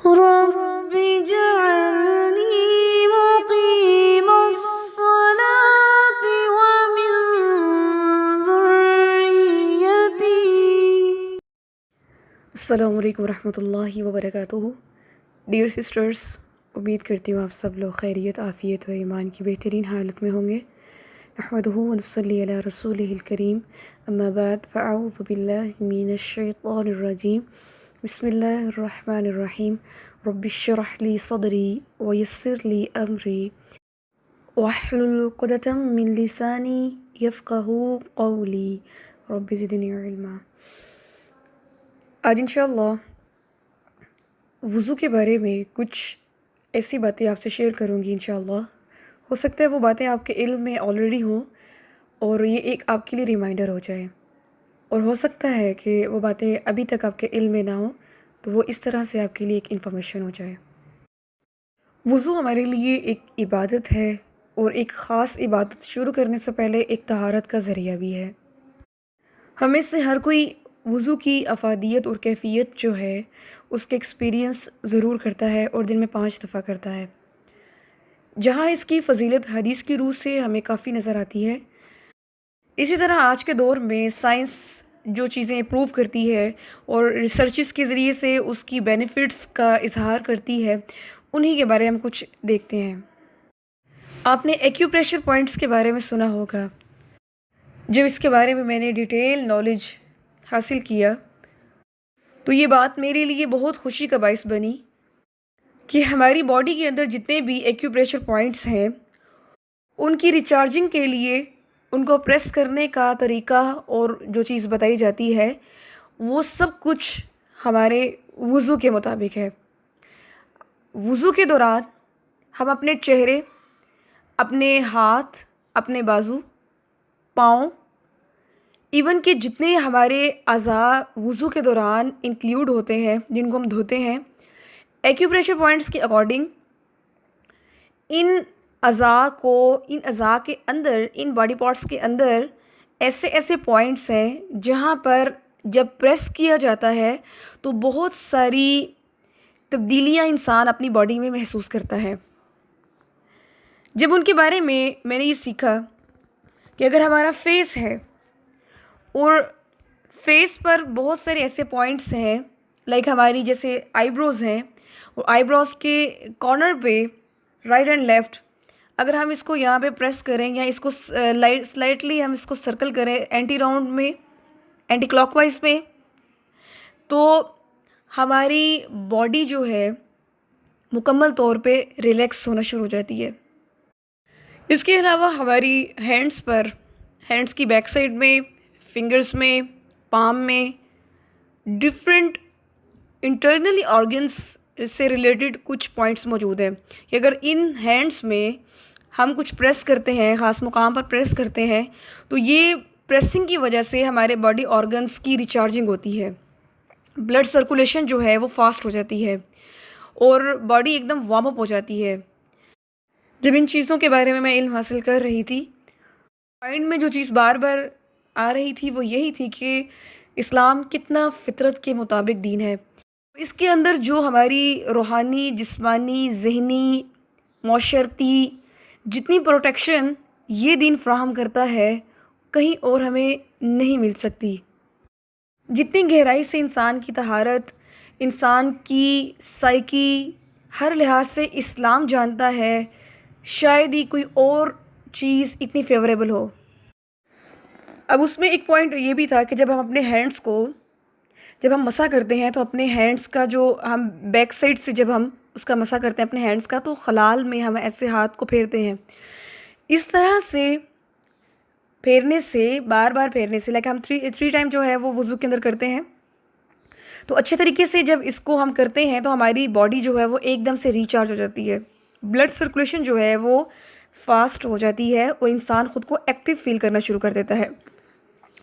رب اجعلني مقيم الصلاة ومن ذريتي۔ السلام علیکم ورحمۃ اللہ وبرکاتہ۔ ڈیئر سسٹرز، امید کرتی ہوں آپ سب لوگ خیریت، عافیت و ایمان کی بہترین حالت میں ہوں گے۔ نحمدہ ونصلی علی رسولہ الکریم، اما بعد فاعوذ باللہ من الشیطان الرجیم، بسم اللہ الرحمن الرحیم۔ رب اشرح لی صدری ویسر لی امری واحلل عقدۃ من لسانی یفقہوا قولی رب زدنی علما۔ آج انشاءاللہ وضو کے بارے میں کچھ ایسی باتیں آپ سے شیئر کروں گی انشاءاللہ۔ ہو سکتا ہے وہ باتیں آپ کے علم میں آلریڈی ہوں اور یہ ایک آپ کے لیے ریمائنڈر ہو جائے، اور ہو سکتا ہے کہ وہ باتیں ابھی تک آپ کے علم میں نہ ہوں تو وہ اس طرح سے آپ کے لیے ایک انفارمیشن ہو جائے۔ وضو ہمارے لیے ایک عبادت ہے، اور ایک خاص عبادت شروع کرنے سے پہلے ایک طہارت کا ذریعہ بھی ہے۔ ہمیں سے ہر کوئی وضو کی افادیت اور کیفیت جو ہے اس کے ایکسپیرینس ضرور کرتا ہے، اور دن میں 5 دفعہ کرتا ہے، جہاں اس کی فضیلت حدیث کی روح سے ہمیں کافی نظر آتی ہے۔ اسی طرح آج کے دور میں سائنس جو چیزیں پروو کرتی ہے اور ریسرچز کے ذریعے سے اس کی بینیفٹس کا اظہار کرتی ہے، انہی کے بارے میں ہم کچھ دیکھتے ہیں۔ آپ نے ایکیوپریشر پوائنٹس کے بارے میں سنا ہوگا۔ جب اس کے بارے میں نے ڈیٹیل نالج حاصل کیا تو یہ بات میرے لیے بہت خوشی کا باعث بنی کہ ہماری باڈی کے اندر جتنے بھی ایکیوپریشر پوائنٹس ہیں ان کی ریچارجنگ کے لیے ان کو پریس کرنے کا طریقہ اور جو چیز بتائی جاتی ہے وہ سب کچھ ہمارے وضو کے مطابق ہے۔ وضو کے دوران ہم اپنے چہرے، اپنے ہاتھ، اپنے بازو، پاؤں، ایون کہ جتنے ہمارے اعضاء وضو کے دوران انکلیوڈ ہوتے ہیں جن کو ہم دھوتے ہیں، ایکیوپریشر پوائنٹس کے اکارڈنگ ان اعضاء کے اندر، ان باڈی پارٹس کے اندر ایسے پوائنٹس ہیں جہاں پر جب پریس کیا جاتا ہے تو بہت ساری تبدیلیاں انسان اپنی باڈی میں محسوس کرتا ہے۔ جب ان کے بارے میں نے یہ سیکھا کہ اگر ہمارا فیس ہے اور فیس پر بہت سارے ایسے پوائنٹس ہیں، لائک ہماری جیسے آئی بروز ہیں، اور آئی بروز کے کارنر پہ رائٹ اینڈ لیفٹ اگر ہم اس کو یہاں پہ پریس کریں یا اس کو سلائٹلی ہم اس کو سرکل کریں اینٹی راؤنڈ میں، اینٹی کلاک وائز میں، تو ہماری باڈی جو ہے مکمل طور پہ ریلیکس ہونا شروع ہو جاتی ہے۔ اس کے علاوہ ہماری ہینڈس کی بیک سائڈ میں، فنگرز میں، پام میں ڈفرینٹ انٹرنلی آرگنس سے ریلیٹڈ کچھ پوائنٹس موجود ہیں کہ اگر ان ہینڈس میں ہم کچھ پریس کرتے ہیں، خاص مقام پر پریس کرتے ہیں، تو یہ پریسنگ کی وجہ سے ہمارے باڈی آرگنس کی ریچارجنگ ہوتی ہے، بلڈ سرکولیشن جو ہے وہ فاسٹ ہو جاتی ہے اور باڈی ایک دم وارم اپ ہو جاتی ہے۔ جب ان چیزوں کے بارے میں علم حاصل کر رہی تھی، مائنڈ میں جو چیز بار بار آ رہی تھی وہ یہی تھی کہ اسلام کتنا فطرت کے مطابق دین ہے۔ اس کے اندر جو ہماری روحانی، جسمانی، ذہنی، معاشرتی جتنی پروٹیکشن یہ دین فراہم کرتا ہے کہیں اور ہمیں نہیں مل سکتی۔ جتنی گہرائی سے انسان کی طہارت، انسان کی سائیکی ہر لحاظ سے اسلام جانتا ہے، شاید ہی کوئی اور چیز اتنی فیوریبل ہو۔ اب اس میں ایک پوائنٹ یہ بھی تھا کہ جب ہم اپنے ہینڈس کو جب ہم مسح کرتے ہیں تو اپنے ہینڈس کا جو ہم بیک سائڈ سے جب ہم اس کا مسح کرتے ہیں اپنے ہینڈس کا، تو خلال میں ہم ایسے ہاتھ کو پھیرتے ہیں۔ اس طرح سے پھیرنے سے، بار بار پھیرنے سے، لائک ہم 3 ٹائم جو ہے وہ وضو کے اندر کرتے ہیں، تو اچھے طریقے سے جب اس کو ہم کرتے ہیں تو ہماری باڈی جو ہے وہ ایک دم سے ریچارج ہو جاتی ہے، بلڈ سرکولیشن جو ہے وہ فاسٹ ہو جاتی ہے اور انسان خود کو ایکٹیو فیل کرنا شروع کر دیتا ہے۔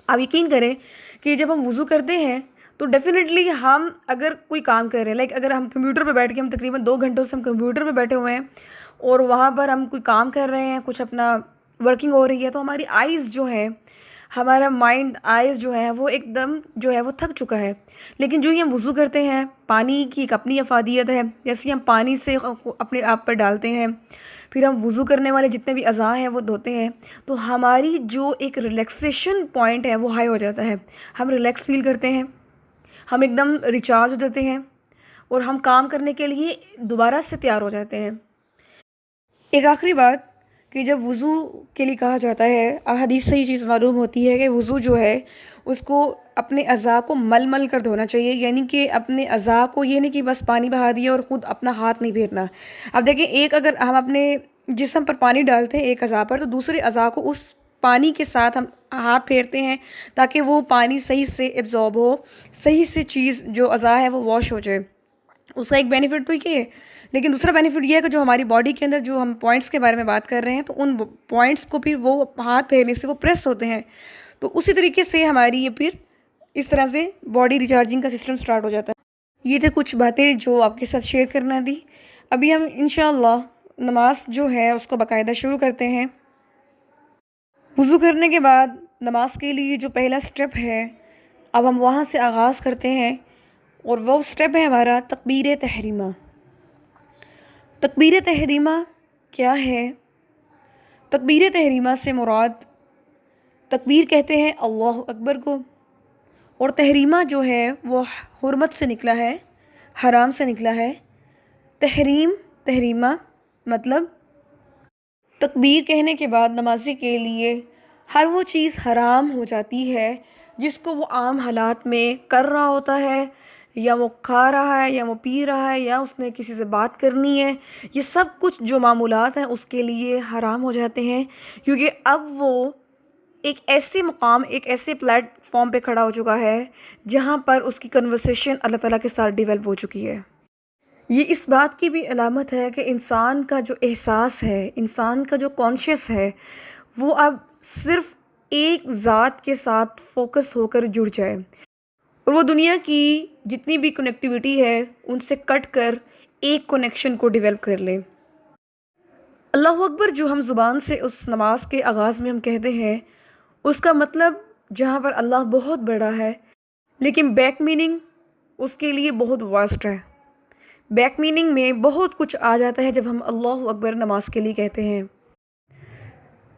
آپ یقین کریں کہ جب ہم وضو کرتے ہیں تو ڈیفینیٹلی ہم اگر کوئی کام کر رہے ہیں، لائک اگر ہم کمپیوٹر پہ بیٹھ کے، ہم تقریباً 2 گھنٹوں سے ہم کمپیوٹر پہ بیٹھے ہوئے ہیں اور وہاں پر ہم کوئی کام کر رہے ہیں، کچھ اپنا ورکنگ ہو رہی ہے، تو ہماری آئیز جو ہیں، ہمارا مائنڈ آئز جو ہے وہ ایک دم جو ہے وہ تھک چکا ہے، لیکن جو ہی ہم وضو کرتے ہیں، پانی کی ایک اپنی افادیت ہے، جیسے ہم پانی سے اپنے آپ پر ڈالتے ہیں، پھر ہم وضو کرنے والے جتنے بھی اعضاء ہیں وہ دھوتے ہیں، تو ہماری جو ایک ریلیکسیشن پوائنٹ ہے وہ ہائی ہو جاتا ہے، ہم ریلیکس فیل کرتے ہیں، ہم ایک دم ریچارج ہو جاتے ہیں، اور ہم کام کرنے کے لیے دوبارہ سے تیار ہو جاتے ہیں۔ ایک آخری بات کہ جب وضو کے لیے کہا جاتا ہے، احادیث سے یہ چیز معلوم ہوتی ہے کہ وضو جو ہے اس کو اپنے اعضاء کو مل مل کر دھونا چاہیے، یعنی کہ اپنے اعضاء کو یہ نہیں کہ بس پانی بہا دیا اور خود اپنا ہاتھ نہیں پھیرنا۔ اب دیکھیں، ایک اگر ہم اپنے جسم پر پانی ڈالتے ہیں ایک اعضاء پر، تو دوسرے اعضاء کو اس پانی کے ساتھ ہم ہاتھ پھیرتے ہیں تاکہ وہ پانی صحیح سے ایبزارب ہو، صحیح سے چیز جو اعضاء ہے وہ واش ہو جائے۔ اس کا ایک بینیفٹ تو یہ ہے، لیکن دوسرا بینیفٹ یہ ہے کہ جو ہماری باڈی کے اندر جو ہم پوائنٹس کے بارے میں بات کر رہے ہیں، تو ان پوائنٹس کو پھر وہ ہاتھ پھیرنے سے وہ پریس ہوتے ہیں، تو اسی طریقے سے ہماری یہ پھر اس طرح سے باڈی ریچارجنگ کا سسٹم سٹارٹ ہو جاتا ہے۔ یہ تھے کچھ باتیں جو آپ کے ساتھ شیئر کرنا تھی۔ ابھی ہم انشاءاللہ نماز جو ہے اس کو باقاعدہ شروع کرتے ہیں۔ وضو کرنے کے بعد نماز کے لیے جو پہلا سٹیپ ہے، اب ہم وہاں سے آغاز کرتے ہیں، اور وہ سٹیپ ہے ہمارا تکبیر تحریمہ۔ تکبیر تحریمہ کیا ہے؟ تکبیر تحریمہ سے مراد، تکبیر کہتے ہیں اللہ اکبر کو، اور تحریمہ جو ہے وہ حرمت سے نکلا ہے، حرام سے نکلا ہے۔ تحریمہ مطلب تکبیر کہنے کے بعد نمازی کے لیے ہر وہ چیز حرام ہو جاتی ہے جس کو وہ عام حالات میں کر رہا ہوتا ہے، یا وہ کھا رہا ہے، یا وہ پی رہا ہے، یا اس نے کسی سے بات کرنی ہے، یہ سب کچھ جو معمولات ہیں اس کے لیے حرام ہو جاتے ہیں، کیونکہ اب وہ ایک ایسے مقام، ایک ایسے پلیٹ فارم پہ کھڑا ہو چکا ہے جہاں پر اس کی کنورسیشن اللہ تعالیٰ کے ساتھ ڈیولپ ہو چکی ہے۔ یہ اس بات کی بھی علامت ہے کہ انسان کا جو احساس ہے، انسان کا جو کانشیس ہے، وہ اب صرف ایک ذات کے ساتھ فوکس ہو کر جڑ جائے، اور وہ دنیا کی جتنی بھی کنیکٹیوٹی ہے ان سے کٹ کر ایک کنیکشن کو ڈیولپ کر لے۔ اللہ اکبر جو ہم زبان سے اس نماز کے آغاز میں ہم کہتے ہیں، اس کا مطلب جہاں پر اللہ بہت بڑا ہے، لیکن بیک میننگ اس کے لیے بہت واسٹ ہے۔ بیک میننگ میں بہت کچھ آ جاتا ہے جب ہم اللہ اکبر نماز کے لیے کہتے ہیں۔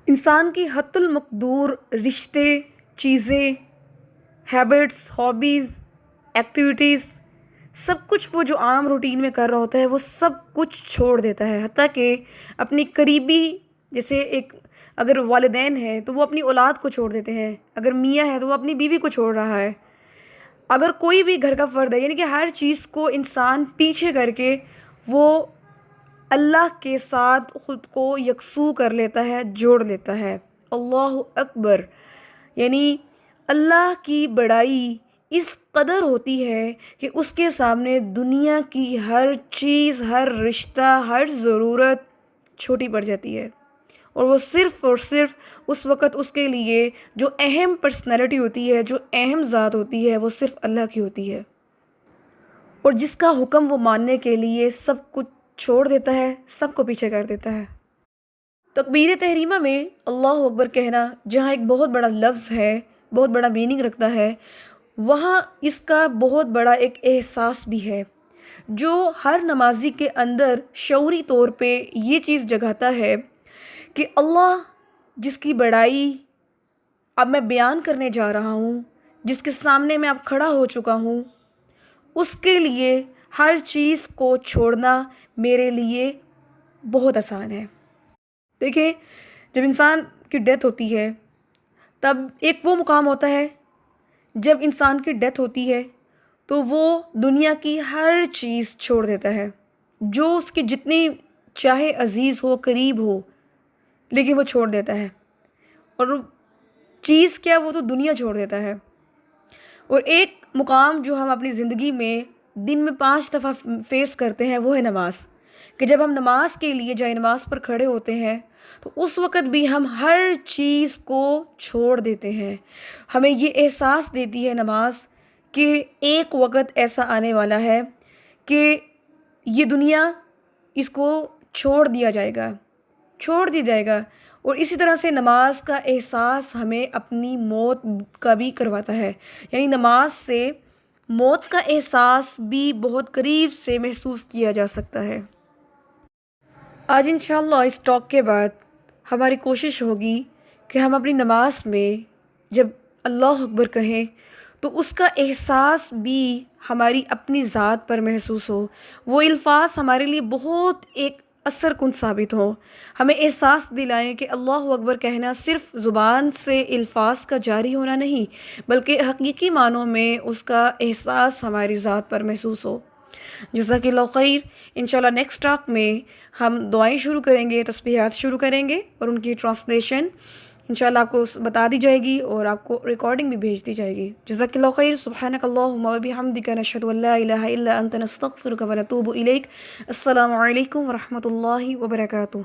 انسان کی حتی المقدور رشتے، چیزیں، ہیبٹس، ہابیز، ایکٹیویٹیز، سب کچھ وہ جو عام روٹین میں کر رہا ہوتا ہے وہ سب کچھ چھوڑ دیتا ہے، حتیٰ کہ اپنی قریبی، جیسے ایک اگر والدین ہیں تو وہ اپنی اولاد کو چھوڑ دیتے ہیں، اگر میاں ہے تو وہ اپنی بیوی کو چھوڑ رہا ہے، اگر کوئی بھی گھر کا فرد ہے، یعنی کہ ہر چیز کو انسان پیچھے کر کے وہ اللہ کے ساتھ خود کو یکسو کر لیتا ہے، جوڑ لیتا ہے۔ اللہ اکبر یعنی اللہ کی بڑائی اس قدر ہوتی ہے کہ اس کے سامنے دنیا کی ہر چیز، ہر رشتہ، ہر ضرورت چھوٹی پڑ جاتی ہے، اور وہ صرف اور صرف اس وقت اس کے لیے جو اہم پرسنالٹی ہوتی ہے، جو اہم ذات ہوتی ہے، وہ صرف اللہ کی ہوتی ہے، اور جس کا حکم وہ ماننے کے لیے سب کچھ چھوڑ دیتا ہے، سب کو پیچھے کر دیتا ہے۔ تکبیر تحریمہ میں اللہ اکبر کہنا جہاں ایک بہت بڑا لفظ ہے، بہت بڑا میننگ رکھتا ہے، وہاں اس کا بہت بڑا ایک احساس بھی ہے جو ہر نمازی کے اندر شعوری طور پہ یہ چیز جگاتا ہے کہ اللہ جس کی بڑائی اب میں بیان کرنے جا رہا ہوں، جس کے سامنے میں اب کھڑا ہو چکا ہوں، اس کے لیے ہر چیز کو چھوڑنا میرے لیے بہت آسان ہے۔ دیکھیں، جب انسان کی ڈیتھ ہوتی ہے تب ایک وہ مقام ہوتا ہے، جب انسان کی ڈیتھ ہوتی ہے تو وہ دنیا کی ہر چیز چھوڑ دیتا ہے، جو اس کی جتنی چاہے عزیز ہو، قریب ہو، لیکن وہ چھوڑ دیتا ہے، اور چیز کیا، وہ تو دنیا چھوڑ دیتا ہے۔ اور ایک مقام جو ہم اپنی زندگی میں دن میں 5 دفعہ فیس کرتے ہیں وہ ہے نماز، کہ جب ہم نماز کے لیے جائے نماز پر کھڑے ہوتے ہیں تو اس وقت بھی ہم ہر چیز کو چھوڑ دیتے ہیں۔ ہمیں یہ احساس دیتی ہے نماز کہ ایک وقت ایسا آنے والا ہے کہ یہ دنیا، اس کو چھوڑ دیا جائے گا، چھوڑ دیا جائے گا، اور اسی طرح سے نماز کا احساس ہمیں اپنی موت کا بھی کرواتا ہے، یعنی نماز سے موت کا احساس بھی بہت قریب سے محسوس کیا جا سکتا ہے۔ آج انشاءاللہ اس ٹاک کے بعد ہماری کوشش ہوگی کہ ہم اپنی نماز میں جب اللہ اکبر کہیں تو اس کا احساس بھی ہماری اپنی ذات پر محسوس ہو، وہ الفاظ ہمارے لیے بہت ایک اثر کن ثابت ہو، ہمیں احساس دلائیں کہ اللہ اکبر کہنا صرف زبان سے الفاظ کا جاری ہونا نہیں بلکہ حقیقی معنوں میں اس کا احساس ہماری ذات پر محسوس ہو۔ جزاک اللہ خیر۔ انشاءاللہ نیکسٹ ٹاک میں ہم دعائیں شروع کریں گے، تسبیحات شروع کریں گے اور ان کی ٹرانسلیشن انشاءاللہ آپ کو بتا دی جائے گی اور آپ کو ریکارڈنگ بھی بھیج دی جائے گی۔ جزاک اللہ خیر۔ سبحانک اللہم و بحمدک، نشہد ان لا الہ الا انت، نستغفرک و نتوب الیک۔ السلام علیکم ورحمۃ اللہ وبرکاتہ۔